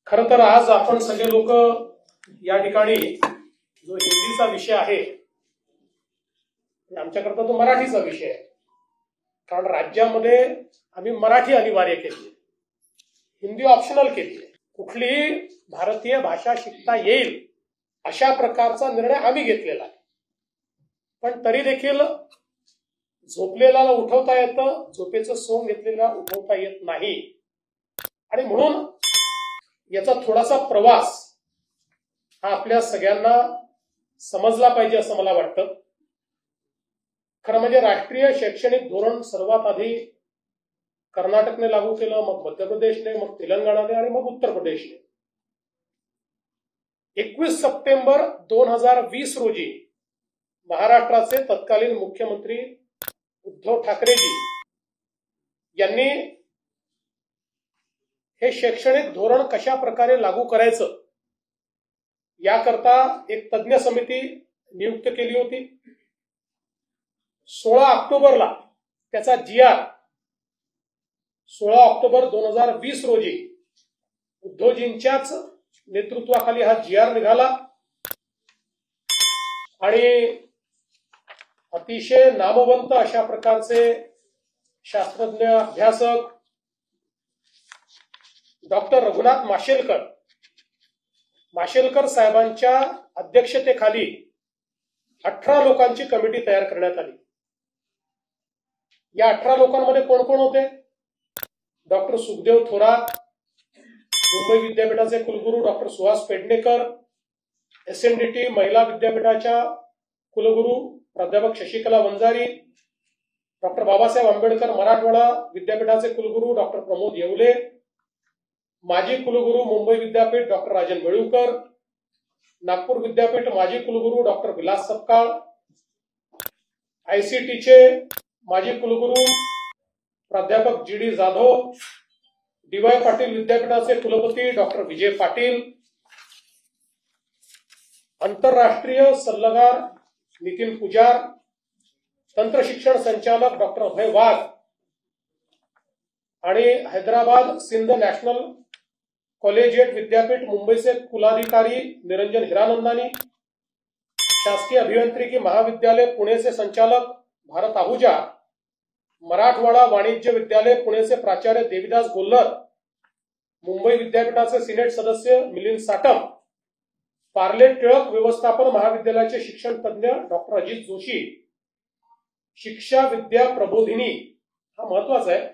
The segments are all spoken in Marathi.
खरं तर आज आपण सगळे लोक या ठिकाणी जो हिंदीचा विषय आहे आमच्याकरता तो मराठीचा विषय आहे, कारण राज्यामध्ये आम्ही मराठी अनिवार्य केली आहे, हिंदी ऑप्शनल केली आहे. कुठलीही भारतीय भाषा शिकता येईल अशा प्रकारचा निर्णय आम्ही घेतलेला आहे. पण तरी देखील झोपलेल्याला उठवता येतं, झोपेचं सोंग घेतलेला उठवता येत नाही. आणि म्हणून याचा थोडासा प्रवास हा आपल्या सगळ्यांना समजला पाहिजे असं मला वाटतं. खरं म्हणजे राष्ट्रीय शैक्षणिक धोरण सर्वात आधी कर्नाटकने लागू केलं, मग मध्य प्रदेशने, मग तेलंगणाने आणि मग उत्तर प्रदेशने. 21 सप्टेंबर 2020 रोजी महाराष्ट्राचे तत्कालीन मुख्यमंत्री उद्धव ठाकरेजी यांनी हे शैक्षणिक धोरण कशा प्रकारे लागू करायचं याकरता एक तज्ञ समिती नियुक्त केली होती. 16 ऑक्टोबरला त्याचा GR 16 ऑक्टोबर 2020 रोजी उद्धवजींच्याच नेतृत्वाखाली हा GR निघाला आणि अतिशय नामवंत अशा प्रकारचे शास्त्रज्ञ अभ्यासक डॉक्टर रघुनाथ माशेलकर साहेबांच्या अध्यक्षतेखाली 18 लोकांची कमिटी तयार करण्यात आली. या 18 लोकांमध्ये कोण कोण होते? डॉक्टर सुखदेव थोरात, मुंबई विद्यापीठाचे कुलगुरू डॉक्टर सुहास पेडणेकर, SNDT महिला विद्यापीठाच्या कुलगुरू प्राध्यापक शशिकला वंजारी, डॉक्टर बाबासाहेब आंबेडकर मराठवाडा विद्यापीठाचे कुलगुरू डॉक्टर प्रमोद येवले, माजी कुलगुरू मुंबई विद्यापीठ डॉक्टर राजन वेळुकर, नागपूर विद्यापीठ माजी कुलगुरू डॉक्टर विलास सपकाळ, ICTचे माजी कुलगुरू प्राध्यापक GD जाधव, DY पाटील विद्यापीठाचे कुलपती डॉक्टर विजय पाटील, आंतरराष्ट्रीय सल्लागार नितीन पुजार, तंत्रशिक्षण संचालक डॉक्टर अभय वाघ आणि हैदराबाद सिंध नॅशनल कॉलेजिएट विद्यापीठ मुंबईचे कुलाधिकारी निरंजन हिरानंदानी, शासकीय अभियांत्रिकी महाविद्यालय पुणेचे संचालक भारत आहुजा, मराठवाडा वाणिज्य विद्यालय पुणेचे प्राचार्य देविदास गोल्हर, मुंबई विद्यापीठाचे सिनेट सदस्य मिलिंद साटम, पार्ले टिळक व्यवस्थापन महाविद्यालयाचे शिक्षण तज्ञ डॉक्टर अजित जोशी, शिक्षा विद्या प्रबोधिनी हा महत्वाचा आहे,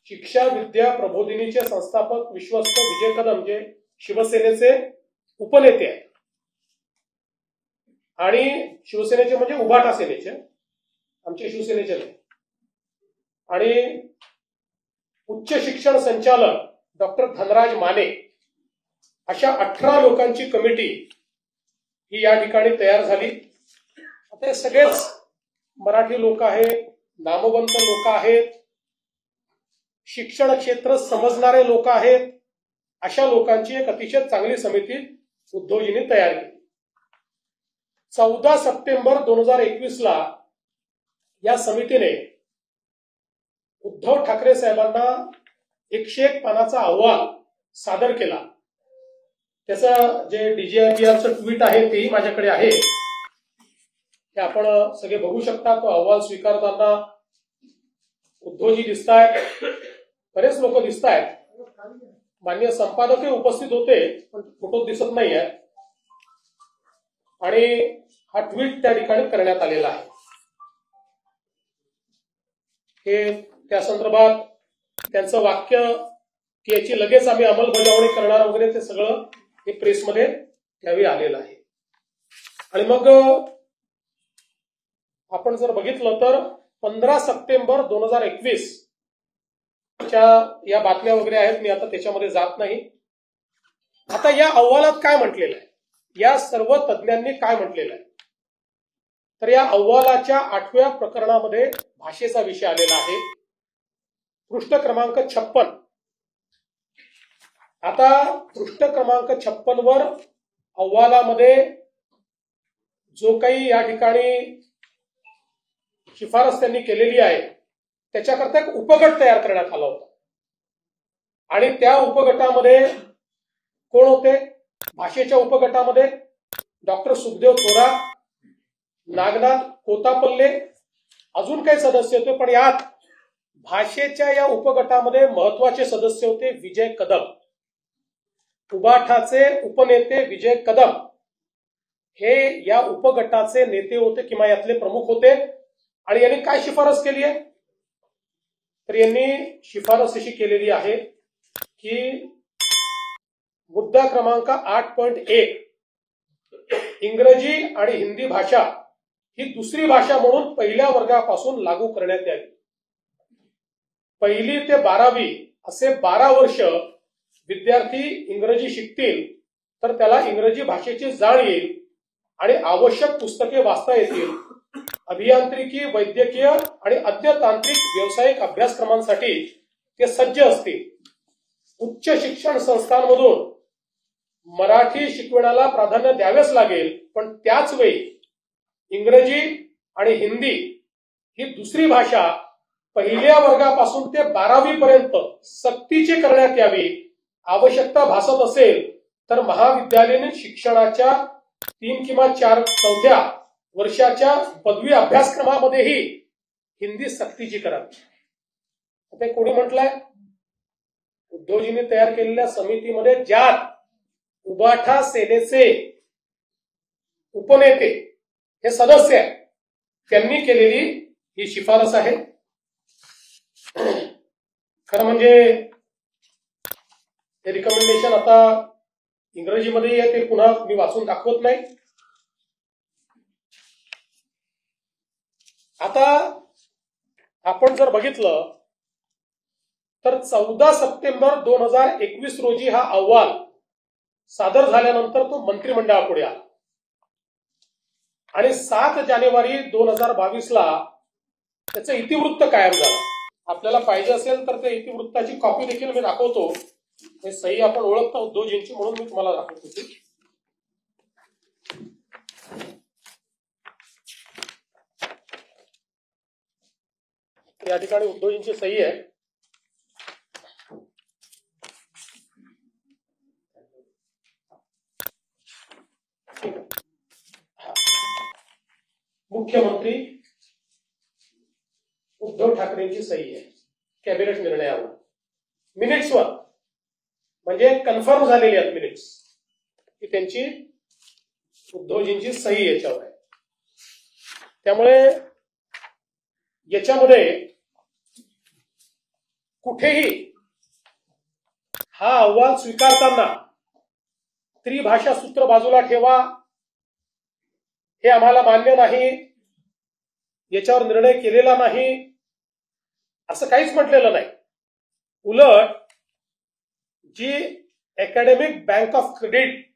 शिक्षा विद्या प्रबोधिनीचे संस्थापक विश्वस्त विजय कदम जे शिवसेनेचे उपनेते आहेत आणि शिवसेनेचे म्हणजे उभाटा सेनेचे, आमचे शिवसेनेचे नाही, आणि उच्च शिक्षण संचालक डॉक्टर धनराज माने, अशा 18 लोकांची कमिटी ही या ठिकाणी तयार झाली. आता हे सगळेच मराठी लोक आहेत, नामवंत लोक आहेत, शिक्षण क्षेत्र समजणारे लोक आहेत. अशा लोकांची एक अतिशय चांगली समिती उद्धवजींनी तयार केली. 14 सप्टेंबर 2021 ला या समितीने उद्धव ठाकरे साहेबांना 101 पानाचा अहवाल सादर केला. त्याचं जे DGRBRचं ट्विट आहे तेही माझ्याकडे आहे, ते आपण सगळे बघू शकता. तो अहवाल स्वीकारताना उद्धवजी दिसतायत, बरेच लोक दिसतायत, माननीय संपादकही उपस्थित होते पण फोटो दिसत नाही आहे, आणि हा ट्विट त्या ठिकाणी करण्यात आलेला आहे. हे त्या संदर्भात त्यांचं वाक्य की याची लगेच आम्ही अंमलबजावणी करणार वगैरे ते सगळं हे प्रेसमध्ये त्यावेळी आलेलं आहे. आणि मग आपण जर बघितलं तर 15 सप्टेंबर 2021 च्या या बातम्या वगैरे आहेत, मी आता त्याच्यामध्ये जात नाही. आता या अहवालात काय म्हटलेलं आहे, या सर्व तज्ञांनी काय म्हटलेलं आहे, तर या अहवालाच्या 8व्या प्रकरणामध्ये भाषेचा विषय आलेला आहे, पृष्ठ क्रमांक 56. आता पृष्ठ क्रमांक 56 वर अहवालामध्ये जो काही या ठिकाणी शिफारस त्यांनी केलेली आहे त्याच्याकरता एक उपगट तयार करण्यात आला होता, आणि त्या उपगटामध्ये कोण होते भाषेच्या उपगटामध्ये? डॉक्टर सुखदेव थोरात, नागनाथ कोतापल्ले, अजून काही सदस्य होते. पण यात भाषेच्या या उपगटामध्ये महत्वाचे सदस्य होते विजय कदम. उबाठाचे उपनेते विजय कदम हे या उपगटाचे नेते होते किंवा यातले प्रमुख होते. आणि यांनी काय शिफारस केली आहे? तर यांनी शिफारस अशी केलेली आहे की मुद्दा क्रमांक 8.1 इंग्रजी आणि हिंदी भाषा ही दुसरी भाषा म्हणून पहिल्या वर्गापासून लागू करण्यात यावी. 1ली ते 12वी असे 12 वर्ष विद्यार्थी इंग्रजी शिकतील तर त्याला इंग्रजी भाषेची जाण येईल आणि आवश्यक पुस्तके वाचता येतील. अभियांत्रिकी, वैद्यकीय आणि अन्य तांत्रिक व्यावसायिक अभ्यासक्रमांसाठी ते सज्ज असतील. उच्च शिक्षण संस्थांमधून मराठी शिकवण्याला प्राधान्य द्यावेच लागेल, पण त्याच वेळी इंग्रजी आणि हिंदी ही दुसरी भाषा पहिल्या वर्गापासून ते 12वी पर्यंत सक्तीची करण्यात यावी. आवश्यकता भासत असेल तर महाविद्यालयीन शिक्षणाच्या 3 किंवा 4 चौथ्या वर्षाच्या पदवी अभ्यासक्रमामध्येही हिंदी सक्तीची करावी. आता कोणी म्हटलंय? उद्धवजींनी तयार केलेल्या समितीमध्ये ज्यात उबाठा सेनेचे उपनेते हे सदस्य आहेत त्यांनी केलेली ही शिफारस आहे. खरं म्हणजे हे रिकमेंडेशन आता इंग्रजीमध्ये आहे, ते पुन्हा मी वाचून दाखवत नाही. आता आपण जर बघितलं तर 14 सप्टेंबर 2021 रोजी हा अहवाल सादर झाल्यानंतर तो मंत्रिमंडळापुढे आला आणि 7 जानेवारी 2022 ला त्याचं इतिवृत्त कायम झालं. आपल्याला पाहिजे असेल तर त्या इतिवृत्ताची कॉपी देखील मी दाखवतो. हे सही आपण ओळखता उद्धवजींची म्हणून मी तुम्हाला दाखवतो. या ठिकाणी उद्धवजींची सही आहे. मुख्यमंत्री उद्धव ठाकरेंची सही आहे कॅबिनेट निर्णयावर. मिनिट्सवर म्हणजे कन्फर्म झालेली आहेत मिनिट्स की त्यांची उद्धवजींची सही याच्यावर आहे. त्यामुळे याच्यामध्ये कुठेही हा अहवाल स्वीकारताना त्रिभाषा सूत्र बाजूला ठेवा, हे आम्हाला मान्य नाही, याच्यावर निर्णय केलेला नाही, असं काहीच म्हटलेलं नाही. उलट जी अकॅडमिक बँक ऑफ क्रेडिट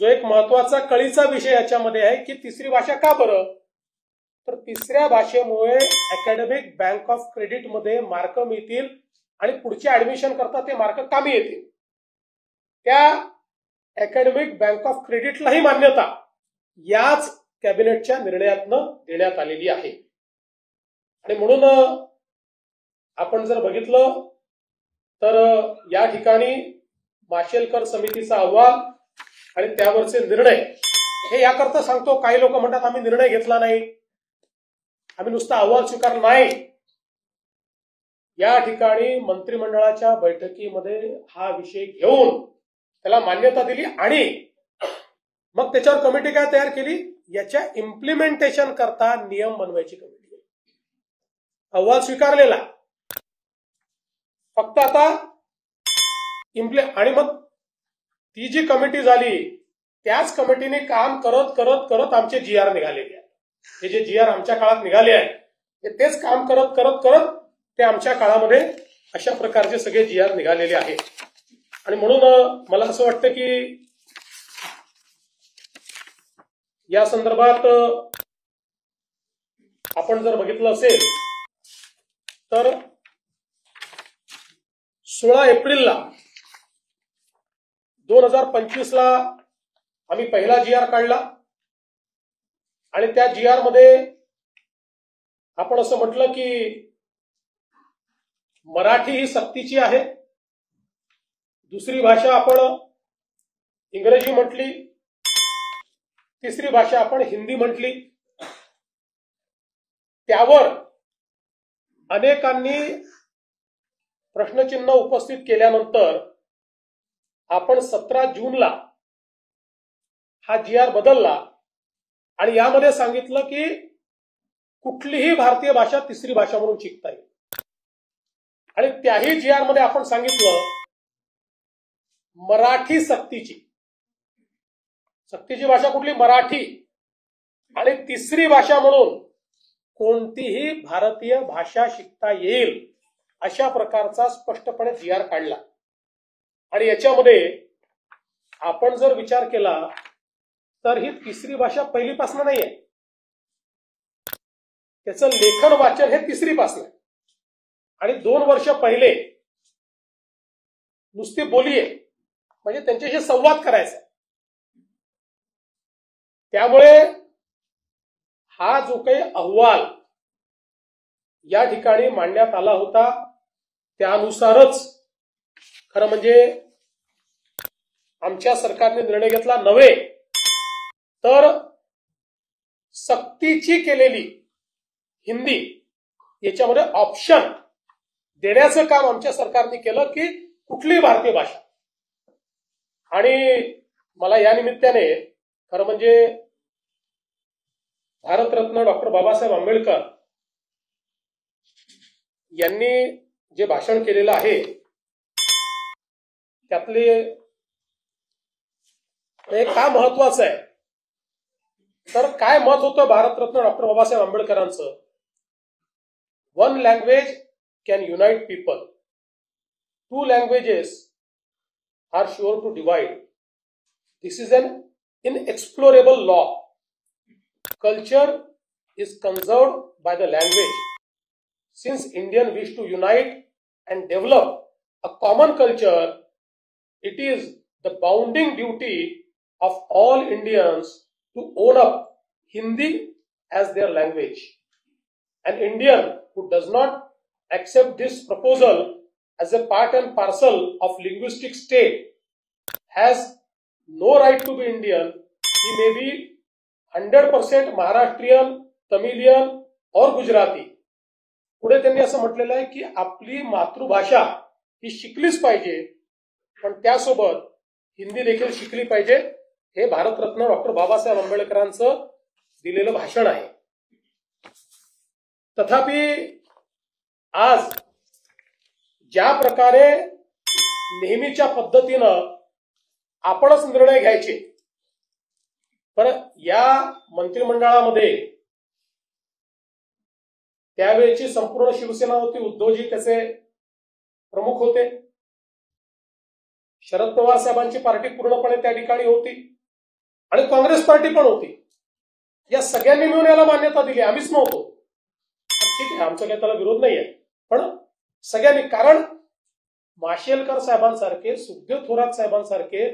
जो एक महत्वाचा कळीचा विषय याच्यामध्ये आहे की तिसरी भाषा का बरं, तर तिसऱ्या भाषेमुळे अकॅडमिक बँक ऑफ क्रेडिट मध्ये मार्क मिळतील आणि पुढच्या ऍडमिशन करता ते मार्क कामी येतील. त्या अकॅडमिक बँक ऑफ क्रेडिटलाही मान्यता याच कॅबिनेटच्या निर्णयातनं देण्यात आलेली आहे. आणि म्हणून आपण जर बघितलं तर या ठिकाणी माशेलकर समितीचा अहवाल आणि त्यावरचे निर्णय हे याकरता सांगतो. काही लोक म्हणतात आम्ही निर्णय घेतला नाही, आम्ही नुसता अहवाल स्वीकारला नाही. या ठिकाणी मंत्रिमंडळाच्या बैठकीमध्ये हा विषय घेऊन त्याला मान्यता दिली आणि मग त्याच्यावर कमिटी काय तयार केली, याच्या इम्प्लिमेंटेशन करता नियम बनवायची कमिटी. अहवाल स्वीकारलेला, फक्त आता आणि मग ती जी कमिटी झाली त्याच कमिटीने काम करत करत करत आमचे जीआर निघालेले आहेत. हे जे जीआर आमच्या काळात निघाले आहेत तेच काम करत करत करत ते आमच्या काळामध्ये अशा प्रकारचे सगळे जीआर निघालेले आहेत. आणि म्हणून मला असं वाटतं की या संदर्भात आपण जर बघितलं असेल तर 16 एप्रिलला 2025 ला आम्ही पहिला जीआर काढला आणि त्या जीआर मध्ये आपण असं म्हटलं की मराठी ही सक्तीची आहे, दुसरी भाषा आपण इंग्रजी म्हटली, तिसरी भाषा आपण हिंदी म्हटली. त्यावर अनेकांनी प्रश्नचिन्ह उपस्थित केल्यानंतर आपण 17 जूनला हा GR बदलला आणि यामध्ये सांगितलं की कुठलीही भारतीय भाषा तिसरी भाषा म्हणून शिकता येईल. आणि त्याही GR मध्ये आपण सांगितलं मराठी सक्तीची भाषा कुठली? मराठी. आणि तिसरी भाषा म्हणून कोणतीही भारतीय भाषा शिकता येईल अशा प्रकारचा स्पष्टपणे GR काढला. आणि याच्यामध्ये आपण जर विचार केला तर ही तिसरी भाषा पहिलीपासून नाही आहे. त्याचं लेखन वाचन हे तिसरीपासून आहे. आणि 2 वर्ष पहिले नुसती बोली आहे, म्हणजे त्यांच्याशी संवाद करायचा. त्यामुळे हा जो काही अहवाल या ठिकाणी मांडण्यात आला होता त्यानुसारच खरं म्हणजे आमच्या सरकारने निर्णय घेतला नव्हे तर सक्तीची केलेली हिंदी याच्यामध्ये ऑप्शन देण्याचं काम आमच्या सरकारने केलं की कुठलीही भारतीय भाषा. आणि मला या निमित्ताने खरं म्हणजे भारतरत्न डॉक्टर बाबासाहेब आंबेडकर यांनी जे भाषण केलेलं आहे त्यातले एक काय महत्वाचं आहे तर काय मत होतं भारतरत्न डॉक्टर बाबासाहेब आंबेडकरांचं? One language can unite people, 2 languages are sure to divide. This is an inexplorable law. Culture is conserved by the language. Since Indians wish to unite and develop a common culture, it is the bounden duty of all Indians to own up Hindi as their language. An Indian who does not accept this proposal as a part and parcel of linguistic state has no right to be Indian. He may be 100% Maharashtrian, Tamilian और गुजराती. पुढे त्यांनी असं म्हटलेलं आहे की आपली मातृभाषा ही शिकलीच पाहिजे पण त्यासोबत हिंदी देखील शिकली पाहिजे. हे भारतरत्न डॉक्टर बाबासाहेब आंबेडकरांचं दिलेलं भाषण आहे. तथापि आज ज्या प्रकारे नेहमीच्या पद्धतीनं आपणच निर्णय घ्यायचे पण या मंत्रिमंडळामध्ये त्यावेळेची संपूर्ण शिवसेना होती. उद्धवजी त्याचे प्रमुख होते. शरद पवार साहेबांची पार्टी पूर्णपणे त्या ठिकाणी होती आणि काँग्रेस पार्टी पण होती. या सगळ्यांनी मिळून याला मान्यता दिली. आम्हीच नव्हतो. ठीक आहे, आमचा काही त्याला विरोध नाहीये पण सगळ्यांनी. कारण माशेलकर साहेबांसारखे, सुखदेव थोरात साहेबांसारखे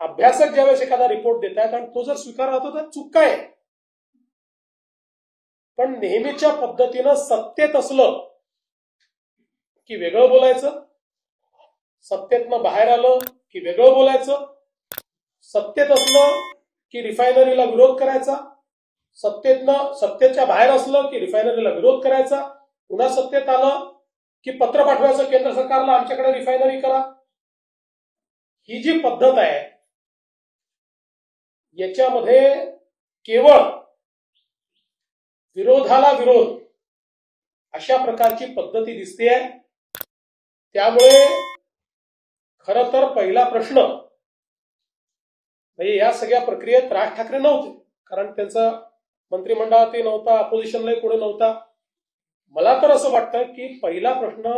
अभ्यासक ज्यावेळेस एखादा रिपोर्ट देत आहेत आणि तो जर स्वीकारला होता तर चूक काय? पण नेहमीच्या पद्धतीनं सत्तेत असलं की वेगळं बोलायचं, सत्तेतनं बाहेर आलं की वेगळं बोलायचं, सत्तेत असलं की रिफायनरीला विरोध करायचा, सत्तेच्या बाहेर असलं की रिफायनरीला विरोध करायचा, पुन्हा सत्तेत आलं की पत्र पाठवायचं केंद्र सरकारला आमच्याकडे रिफायनरी करा. ही जी पद्धत आहे याच्यामध्ये केवळ विरोधाला विरोध अशा प्रकारची पद्धती दिसते. त्यामुळे खरं तर पहिला प्रश्न म्हणजे या सगळ्या प्रक्रियेत राज ठाकरे नव्हते. कारण त्यांचा मंत्रिमंडळातही नव्हता, अपोजिशनलाही कोणी नव्हता. मला तर असं वाटतं की पहिला प्रश्न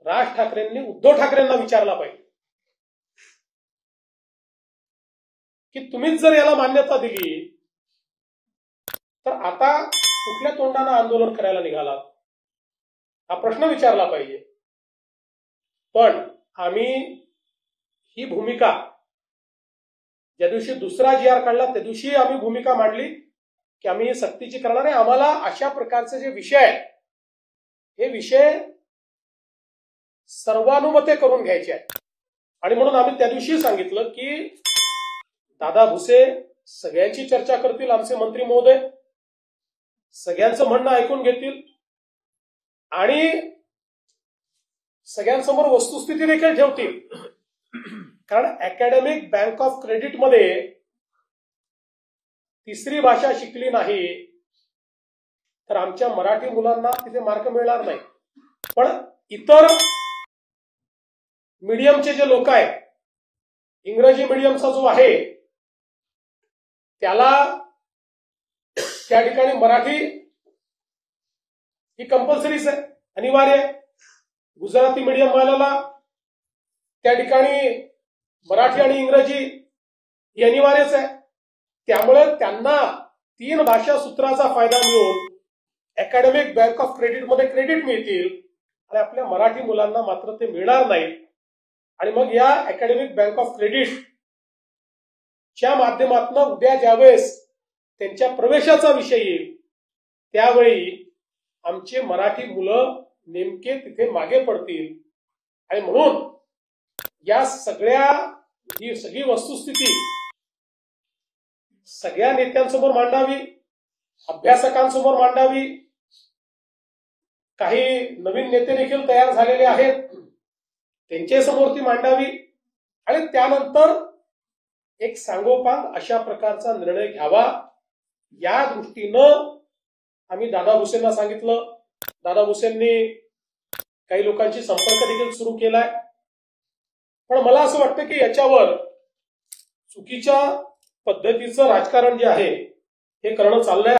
राज ठाकरेंनी उद्धव ठाकरेंना विचारला पाहिजे की तुम्हीच जर याला मान्यता दिली तर आता कुठल्या तोंडानं आंदोलन करायला निघाला, हा प्रश्न विचारला पाहिजे. पण आम्ही ही भूमिका ज्या दिवशी दुसरा GR काढला त्या दिवशी आम्ही भूमिका मांडली की आम्ही सक्तीची करणार आहे. आम्हाला अशा प्रकारचे जे विषय आहेत हे विषय सर्वानुमते करून घ्यायचे आहे. आणि म्हणून आम्ही त्या दिवशी सांगितलं की दादा भुसे सगळ्यांची चर्चा करतील, आमचे मंत्री महोदय सगळ्यांचं म्हणणं ऐकून घेतील आणि सगळ्यांसमोर वस्तुस्थिती देखील ठेवतील. कारण अकॅडमिक बँक ऑफ क्रेडिटमध्ये तिसरी भाषा शिकली नाही तर आमच्या मराठी मुलांना तिथे मार्क मिळणार नाही. पण इतर मीडियमचे जे लोक आहेत, इंग्रजी मीडियमचा जो आहे त्याला त्या ठिकाणी मराठी ही कंपल्सरीच आहे, अनिवार्य आहे. गुजराती मीडियम वाल्याला त्या ठिकाणी मराठी आणि इंग्रजी ही अनिवार्यच आहे. त्यामुळे त्यांना 3 भाषा सूत्राचा फायदा मिळून अकॅडमिक बँक ऑफ क्रेडिटमध्ये क्रेडिट मिळतील आणि आपल्या मराठी मुलांना मात्र ते मिळणार नाही. आणि मग या अकॅडमिक बँक ऑफ क्रेडिटच्या माध्यमातून उद्या ज्यावेळेस त्यांच्या प्रवेशाचा विषय येईल त्यावेळी आमचे मराठी मुलं नेमके तिथे मागे पडतील. आणि म्हणून या ही सगळी वस्तुस्थिती सगळ्या नेत्यांसमोर मांडावी, अभ्यासकांसमोर मांडावी. काही नवीन नेते देखील तयार झालेले आहेत, त्यांच्या समोर ती मांडावी आणि त्यानंतर एक सांगोपांग अशा प्रकारचा निर्णय घ्यावा. या दृष्टीनं आम्ही दादा भुसेंना सांगितलं. दादा भुसेंनी काही लोकांशी संपर्क देखील सुरू केलाय. पण मला असं वाटतं की याच्यावर चुकीच्या पद्धतीचं राजकारण जे आहे हे करणं चाललंय.